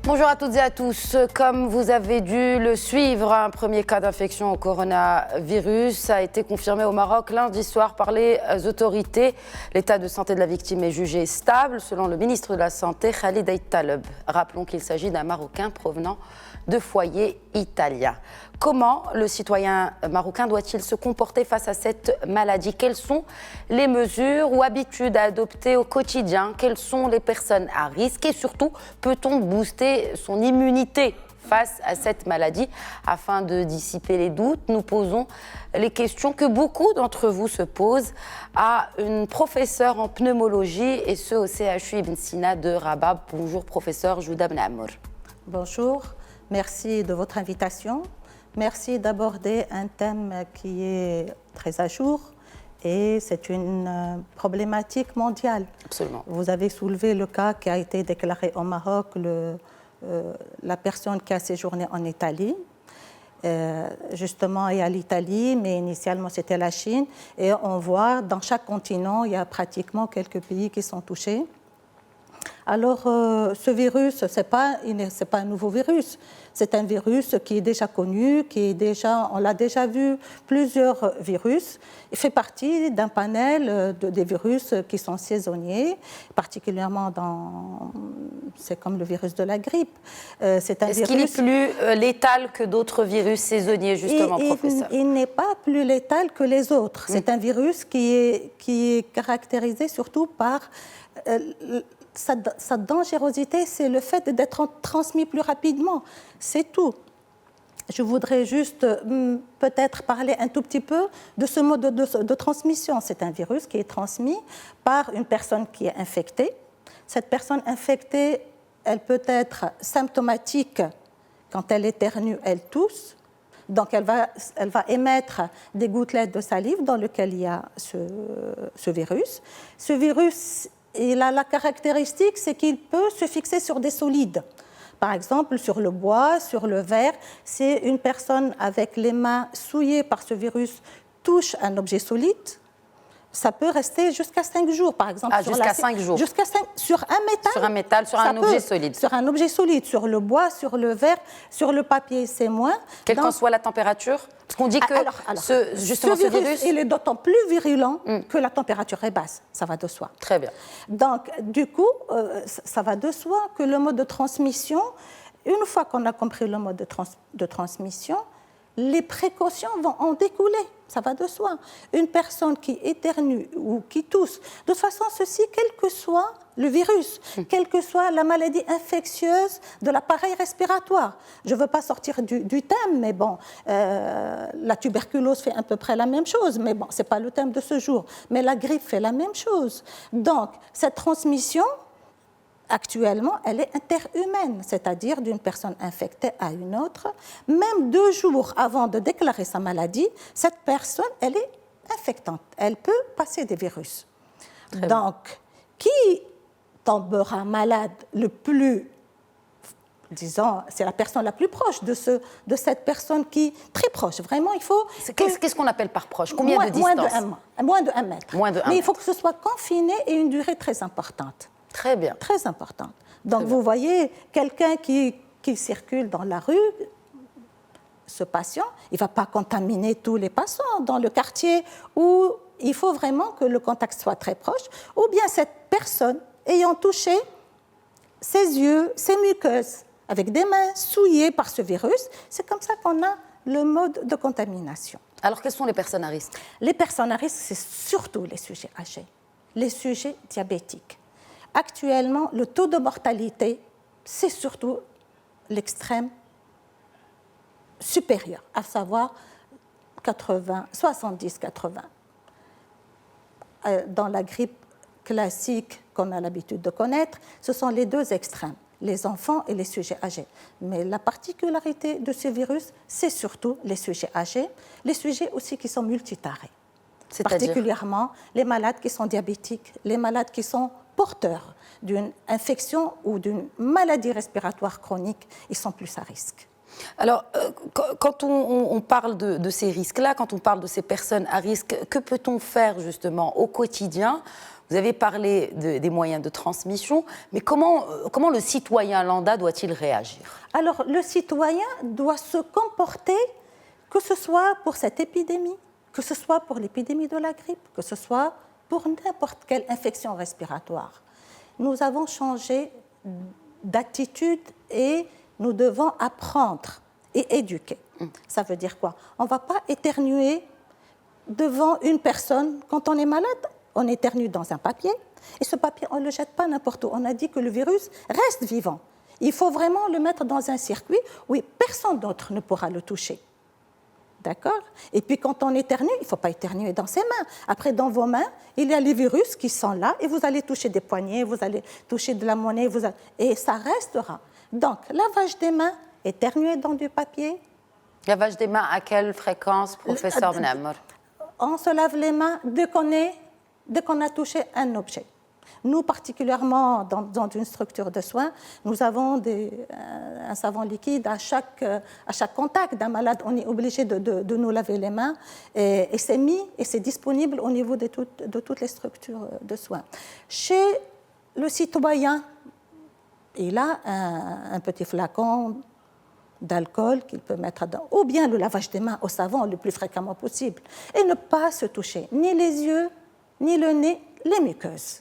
Bonjour à toutes et à tous. Comme vous avez dû le suivre, un premier cas d'infection au coronavirus a été confirmé au Maroc lundi soir par les autorités. L'état de santé de la victime est jugé stable, selon le ministre de la Santé, Khalid Taleb. Rappelons qu'il s'agit d'un Marocain provenant de foyers italiens. Comment le citoyen marocain doit-il se comporter face à cette maladie? Quelles sont les mesures ou habitudes à adopter au quotidien? Quelles sont les personnes à risque? Et surtout, peut-on booster son immunité face à cette maladie? Afin de dissiper les doutes, nous posons les questions que beaucoup d'entre vous se posent à une professeure en pneumologie, et ce au CHU Ibn Sina de Rabat. Bonjour professeur Jouda Ben Amour. Bonjour, merci de votre invitation. Merci d'aborder un thème qui est très à jour et c'est une problématique mondiale. Absolument. Vous avez soulevé le cas qui a été déclaré au Maroc, la personne qui a séjourné en Italie. Justement, et à l'Italie, mais initialement c'était la Chine. Et on voit dans chaque continent, il y a pratiquement quelques pays qui sont touchés. Alors, ce virus, ce n'est pas un nouveau virus. C'est un virus qui est déjà connu, on l'a déjà vu, plusieurs virus. Il fait partie d'un panel des virus qui sont saisonniers, particulièrement c'est comme le virus de la grippe. Est-ce qu'il est plus létal que d'autres virus saisonniers, justement, professeur? Il n'est pas plus létal que les autres. C'est un virus qui est caractérisé surtout par... Sa dangerosité, c'est le fait d'être transmis plus rapidement. C'est tout. Je voudrais juste peut-être parler un tout petit peu de ce mode de transmission. C'est un virus qui est transmis par une personne qui est infectée. Cette personne infectée, elle peut être symptomatique quand elle éternue, elle tousse. Donc, elle va émettre des gouttelettes de salive dans lesquelles il y a ce virus. Ce virus... Il a la caractéristique, c'est qu'il peut se fixer sur des solides. Par exemple, sur le bois, sur le verre. Si une personne avec les mains souillées par ce virus touche un objet solide, ça peut rester jusqu'à 5 jours, par exemple. Jusqu'à 5 jours. Sur un métal. Sur un métal, sur un objet solide. Sur un objet solide, sur le bois, sur le verre, sur le papier, c'est moins. Quelle qu'en soit la température? Parce qu'on dit que ce virus, il est d'autant plus virulent que la température est basse. Ça va de soi. Très bien. Donc, du coup, ça va de soi que le mode de transmission, une fois qu'on a compris le mode de transmission, les précautions vont en découler. Ça va de soi. Une personne qui éternue ou qui tousse, de toute façon, ceci, quel que soit le virus, quelle que soit la maladie infectieuse de l'appareil respiratoire. Je ne veux pas sortir du thème, mais bon, la tuberculose fait à peu près la même chose, mais bon, ce n'est pas le thème de ce jour. Mais la grippe fait la même chose. Donc, cette transmission, actuellement, elle est interhumaine, c'est-à-dire d'une personne infectée à une autre. Même 2 jours avant de déclarer sa maladie, cette personne, elle est infectante. Elle peut passer des virus. Donc, qui tombera malade le plus, disons, c'est la personne la plus proche de cette personne qui, très proche, vraiment, il faut... Qu'est-ce qu'on appelle par proche? Combien de distance? Moins de 1 mètre. Mais il faut que ce soit confiné et une durée très importante. Très bien. Très importante. Donc, vous voyez, quelqu'un qui circule dans la rue, ce patient, il ne va pas contaminer tous les passants dans le quartier où il faut vraiment que le contact soit très proche, ou bien cette personne ayant touché ses yeux, ses muqueuses, avec des mains souillées par ce virus, c'est comme ça qu'on a le mode de contamination. Alors, quelles sont les personnes à risque? Les personnes à risque, c'est surtout les sujets âgés, les sujets diabétiques. Actuellement, le taux de mortalité, c'est surtout l'extrême supérieur, à savoir 70-80. Dans la grippe classique qu'on a l'habitude de connaître, ce sont les 2 extrêmes, les enfants et les sujets âgés. Mais la particularité de ce virus, c'est surtout les sujets âgés, les sujets aussi qui sont multitarés. Particulièrement les malades qui sont diabétiques, les malades qui sont porteurs d'une infection ou d'une maladie respiratoire chronique, ils sont plus à risque. Alors, quand on parle de ces risques-là, quand on parle de ces personnes à risque, que peut-on faire justement au quotidien Vous avez parlé des moyens de transmission, mais comment le citoyen lambda doit-il réagir? Alors, le citoyen doit se comporter, que ce soit pour cette épidémie, que ce soit pour l'épidémie de la grippe, que ce soit pour n'importe quelle infection respiratoire. Nous avons changé d'attitude et nous devons apprendre et éduquer. Ça veut dire quoi? On ne va pas éternuer devant une personne. Quand on est malade, on éternue dans un papier et ce papier, on ne le jette pas n'importe où. On a dit que le virus reste vivant. Il faut vraiment le mettre dans un circuit où personne d'autre ne pourra le toucher. D'accord? Et puis quand on éternue, il ne faut pas éternuer dans ses mains. Après, dans vos mains, il y a les virus qui sont là et vous allez toucher des poignets, vous allez toucher de la monnaie, et ça restera. Donc, lavage des mains, éternuer dans du papier. Lavage des mains à quelle fréquence, professeur Mnamour? On se lave les mains dès qu'on a touché un objet. Nous, particulièrement dans une structure de soins, nous avons un savon liquide à chaque contact d'un malade. On est obligé de nous laver les mains et c'est disponible au niveau de toutes les structures de soins. Chez le citoyen, il a un petit flacon d'alcool qu'il peut mettre dedans, ou bien le lavage des mains au savon le plus fréquemment possible, et ne pas se toucher ni les yeux, ni le nez, les muqueuses.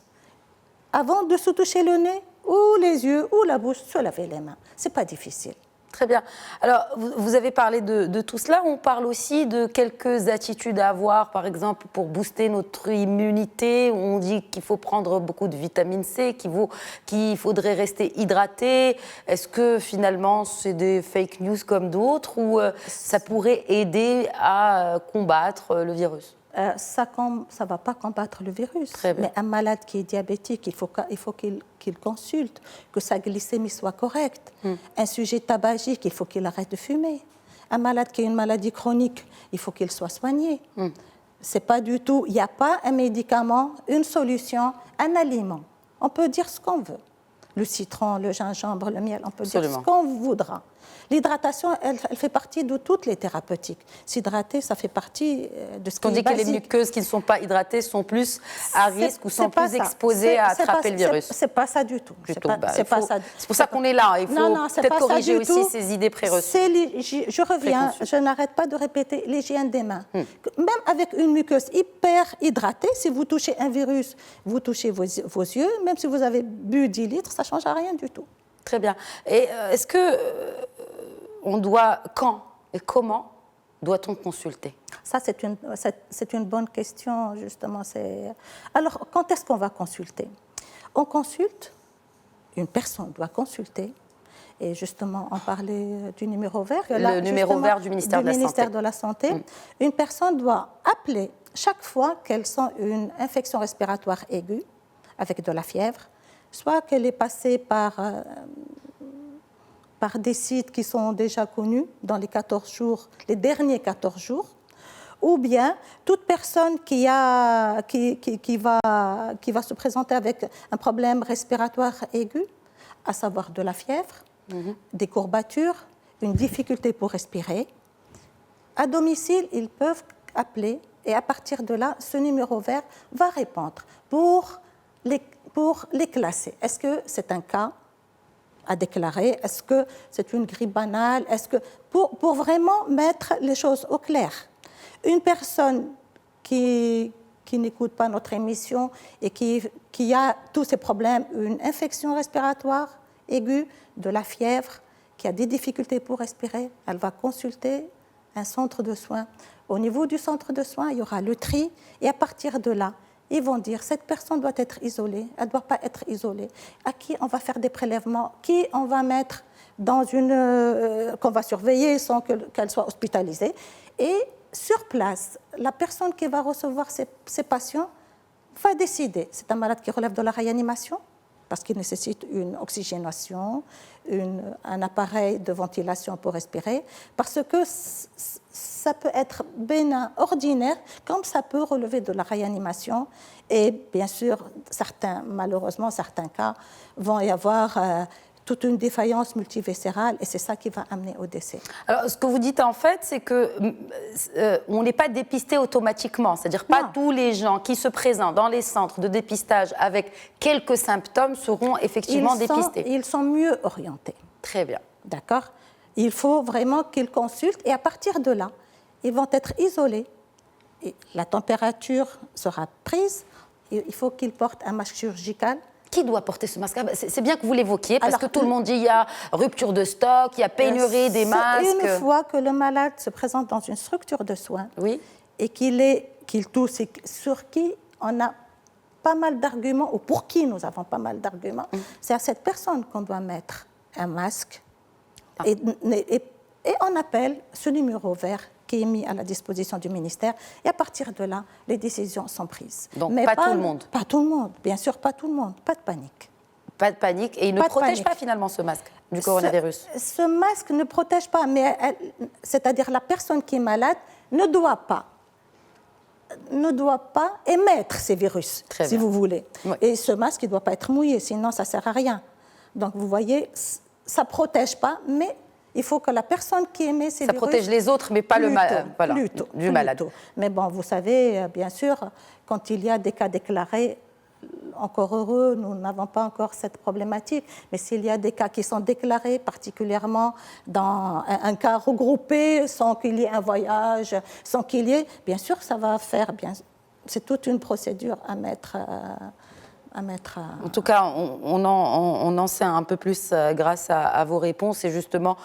Avant de se toucher le nez, ou les yeux, ou la bouche, se laver les mains. Ce n'est pas difficile. Très bien. Alors, vous avez parlé de tout cela. On parle aussi de quelques attitudes à avoir, par exemple, pour booster notre immunité. On dit qu'il faut prendre beaucoup de vitamine C, qu'il faudrait rester hydraté. Est-ce que, finalement, c'est des fake news comme d'autres ou ça pourrait aider à combattre le virus? Ça ne va pas combattre le virus. Mais un malade qui est diabétique, il faut qu'il consulte, que sa glycémie soit correcte. Un sujet tabagique, il faut qu'il arrête de fumer. Un malade qui a une maladie chronique, il faut qu'il soit soigné. C'est pas du tout, il n'y a pas un médicament, une solution, un aliment. On peut dire ce qu'on veut. Le citron, le gingembre, le miel, on peut dire ce qu'on voudra. L'hydratation, elle fait partie de toutes les thérapeutiques. S'hydrater, ça fait partie de ce qui est basique. On dit que les muqueuses qui ne sont pas hydratées sont plus à risque ou sont plus exposées à attraper le virus. C'est pas ça du tout. C'est pour ça qu'on est là. Il faut peut-être corriger aussi ces idées préreçues. Je reviens, je n'arrête pas de répéter l'hygiène des mains. Même avec une muqueuse hyper hydratée, si vous touchez un virus, vous touchez vos yeux, même si vous avez bu 10 litres, ça ne change rien du tout. Très bien. Et est-ce que on doit, quand et comment doit-on consulter? Ça, c'est une bonne question, justement. Alors, quand est-ce qu'on va consulter? On consulte, une personne doit consulter, et justement, on parlait du numéro vert. Le numéro vert du ministère de la Santé. Une personne doit appeler chaque fois qu'elle sent une infection respiratoire aiguë, avec de la fièvre, soit qu'elle est passée par des sites qui sont déjà connus dans les derniers 14 jours, ou bien toute personne qui va se présenter avec un problème respiratoire aigu, à savoir de la fièvre, des courbatures, une difficulté pour respirer. À domicile, ils peuvent appeler et à partir de là, ce numéro vert va répondre pour les classer. Est-ce que c'est un cas à déclarer? Est-ce que c'est une grippe banale? Pour vraiment mettre les choses au clair. Une personne qui n'écoute pas notre émission et qui a tous ces problèmes, une infection respiratoire aiguë, de la fièvre, qui a des difficultés pour respirer, elle va consulter un centre de soins. Au niveau du centre de soins, il y aura le tri et à partir de là, ils vont dire cette personne doit être isolée, elle ne doit pas être isolée. À qui on va faire des prélèvements, qui on va mettre dans qu'on va surveiller sans qu'elle soit hospitalisée. Et sur place, la personne qui va recevoir ces patients va décider. C'est un malade qui relève de la réanimation parce qu'il nécessite une oxygénation, un appareil de ventilation pour respirer, parce que ça peut être bénin, ordinaire, comme ça peut relever de la réanimation. Et bien sûr, malheureusement, certains cas vont y avoir toute une défaillance multiviscérale et c'est ça qui va amener au décès. Alors, ce que vous dites en fait, c'est qu'on n'est pas dépisté automatiquement. C'est-à-dire pas tous les gens qui se présentent dans les centres de dépistage avec quelques symptômes seront effectivement dépistés. Ils sont mieux orientés. Très bien. D'accord? Il faut vraiment qu'ils consultent et à partir de là, ils vont être isolés. Et la température sera prise. Et il faut qu'ils portent un masque chirurgical. Qui doit porter ce masque? C'est bien que vous l'évoquiez, parce que tout le monde dit qu'il y a rupture de stock, il y a pénurie des masques. Une fois que le malade se présente dans une structure de soins oui. et qu'il tousse, et sur qui on a pas mal d'arguments, ou pour qui nous avons pas mal d'arguments, c'est à cette personne qu'on doit mettre un masque. Et on appelle ce numéro vert qui est mis à la disposition du ministère. Et à partir de là, les décisions sont prises. Donc mais pas tout le monde. Pas tout le monde, bien sûr, pas tout le monde. Pas de panique. Pas de panique. Et il ne protège pas finalement ce masque du coronavirus. Ce masque ne protège pas, mais c'est-à-dire la personne qui est malade ne doit pas émettre ces virus, si vous voulez. Oui. Et ce masque, il ne doit pas être mouillé, sinon ça ne sert à rien. Donc vous voyez, ça ne protège pas, mais il faut que la personne qui émet ces virus... Ça protège les autres, mais pas du malade. Mais bon, vous savez, bien sûr, quand il y a des cas déclarés, encore heureux, nous n'avons pas encore cette problématique, mais s'il y a des cas qui sont déclarés, particulièrement dans un cas regroupé, sans qu'il y ait un voyage, sans qu'il y ait... Bien sûr, ça va faire... C'est toute une procédure à mettre... En tout cas, on en sait un peu plus grâce à vos réponses et justement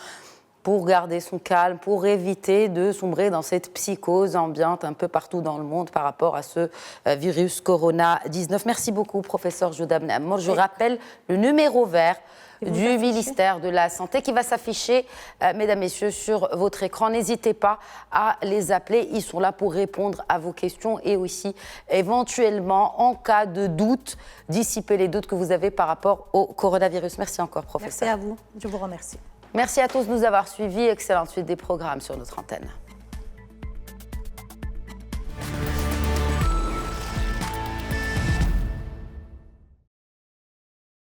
pour garder son calme, pour éviter de sombrer dans cette psychose ambiante un peu partout dans le monde par rapport à ce virus Corona-19. Merci beaucoup, professeur Jouda Benhammour. Je rappelle le numéro vert du ministère de la Santé qui va s'afficher, mesdames, messieurs, sur votre écran. N'hésitez pas à les appeler. Ils sont là pour répondre à vos questions et aussi, éventuellement, en cas de doute, dissiper les doutes que vous avez par rapport au coronavirus. Merci encore, professeur. Merci à vous. Je vous remercie. Merci à tous de nous avoir suivis. Excellente suite des programmes sur notre antenne.